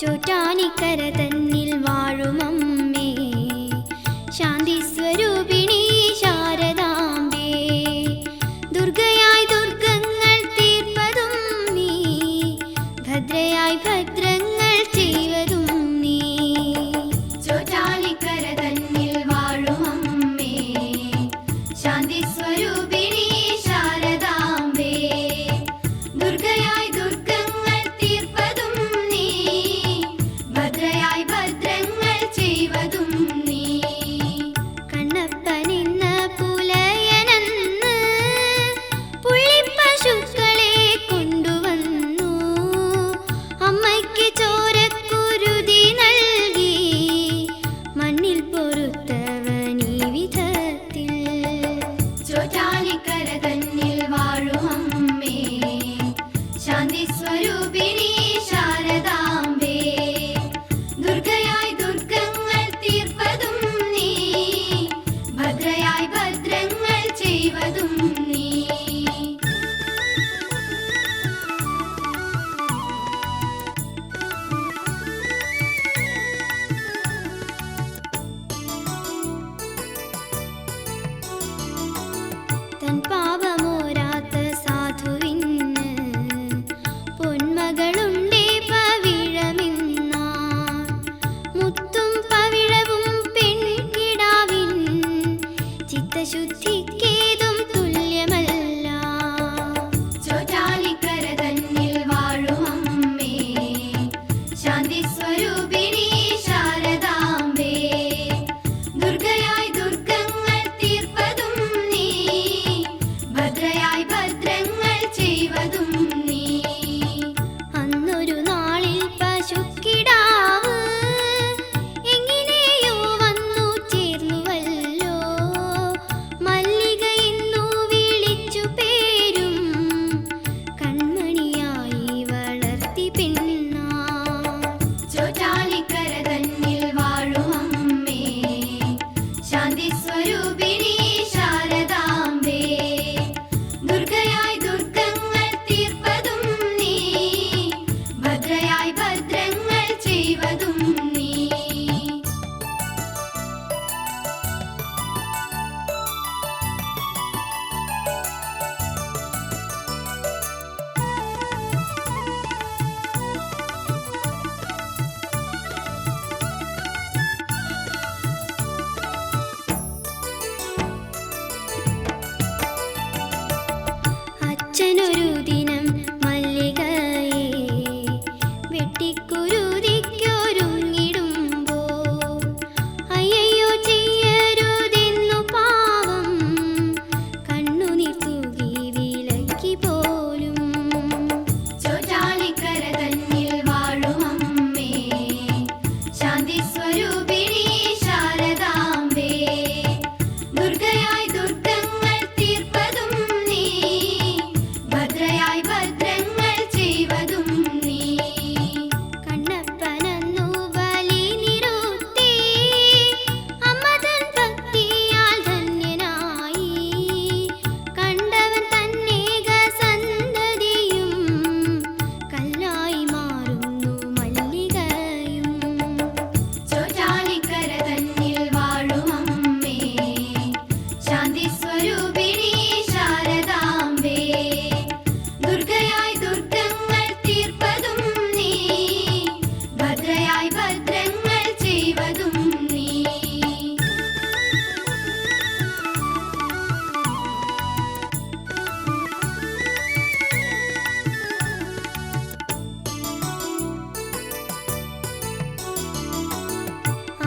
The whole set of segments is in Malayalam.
ചോറ്റാനിക്കര തന്നിൽ വാഴുമമ്മേ ശാന്തി സ്വരൂപിണി ശാരദാംബേ ദുർഗയായി ദുർഗങ്ങൾ തീർപ്പതും നീ ഭദ്രയായി ഭദ്രങ്ങൾ ചെയ്വതും നീ ചോറ്റാനിക്കര തന്നിൽ വാഴുമമ്മേ ശാന്തി സ്വരൂപിണി ശാരദാംബേ ദുർഗയായി ദുർഗങ്ങൾ തീർപ്പതും നീ ഭദ്രയായി ഭദ്രങ്ങൾ ചെയ്വതും നീ കണ്ണപ്പനിന്ന പുലയനന്ന് പുള്ളിപ്പശുക്കളെ കൊണ്ടുവന്നു അമ്മയ്ക്ക് ചോരക്കുരുതി നൽകി മണ്ണിൽ പൊറുത്തവനീ വിധത്തിൽ ചോറ്റാനിക്കര തന്നിൽ വാഴുമമ്മേ ശാന്തി സ്വരൂപിണി ശാരദാംബേ ദുർഗയായി ദുർഗങ്ങൾ തീർപ്പതും നീ ഭദ്രയായി ഭദ്രങ്ങൾ ചെയ്വതും നീ തൻ പാപമോരാത്ത സാധുവിന് പൊന്മകളുണ്ടേ പവിഴമിന്നാ മുത്തും പവിഴവും പെൺകിടാവിൻ ചിത്തശുദ്ധിക്കേതും തുല്യമല്ല ചോറ്റാനിക്കര തന്നിൽ വാഴുമമ്മേ ശാന്തി സ്വരൂപിണി ശാരദാംബേ ദുർഗയായി ദുർഗങ്ങൾ തീർപ്പതും നീ ഭദ്രയായി ഭദ്രങ്ങൾ ചെയ്വതും നീ അന്നൊരു നാളിൽ പശുക്കിടാവ് എങ്ങനെയോ വന്നു ചേർന്നുവല്ലോ മല്ലിക എന്നു വിളിച്ചു പേരും കൺമണിയായി വളർത്തി പെണ്ണാ ചോറ്റാനിക്കര തന്നിൽ വാഴുമമ്മേ ശാന്തി സ്വരൂപിണി ശാരദാംബേ ദുർഗയായി ദുർഗങ്ങൾ തീർപ്പതും നീ ഭദ്രയായി ഭദ്രങ്ങൾ ചെയ്വതും നീ അച്ഛനൊരു ദിനം മല്ലികയെ വെട്ടിക്കുരുതിക്കൊരുങ്ങിടുമ്പോൾ അയ്യയ്യോ ചെയ്യരുതെന്നു പാവം കണ്ണുനീർ തൂകി വിലക്കി പോലും ചോറ്റാനിക്കര തന്നിൽ വാഴുമമ്മേ ശാന്തി സ്വരൂപിണി ശാരദാംബേ ദുർഗയായി ദുർഗങ്ങൾ തീർപ്പതും നീ ഭദ്രയായി ഭദ്രങ്ങൾ ചെയ്വതും നീ കണ്ണപ്പനന്നു ബലി നിറുത്തി അമ്മതൻ ഭക്തിയാൽ ധന്യനായി കണ്ടവൻ തന്നേക സന്തതിയും കല്ലായി മാറുന്നു മല്ലികയും ചോറ്റാനിക്കര തന്നിൽ വാഴുമമ്മേ ശാന്തി സ്വരൂപിണി ശാരദാംബേ ദുർഗയായി ദുർഗങ്ങൾ തീർപ്പതും നീ ഭദ്രയായി ഭദ്രങ്ങൾ ചെയ്വതും നീ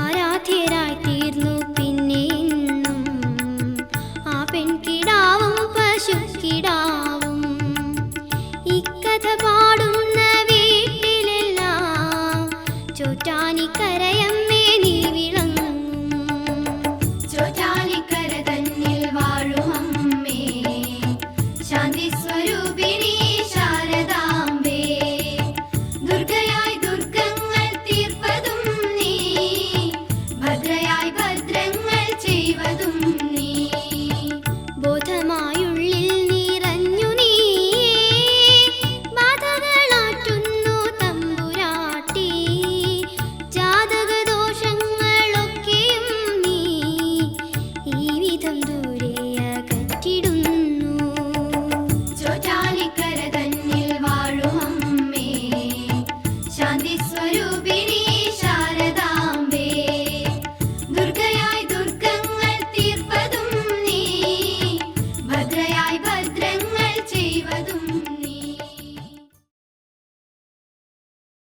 ആരാധ്യരായി തീർന്നു പിന്നെ ഇന്നും ആ പെൺകിടാവും പശുക്കിടാവും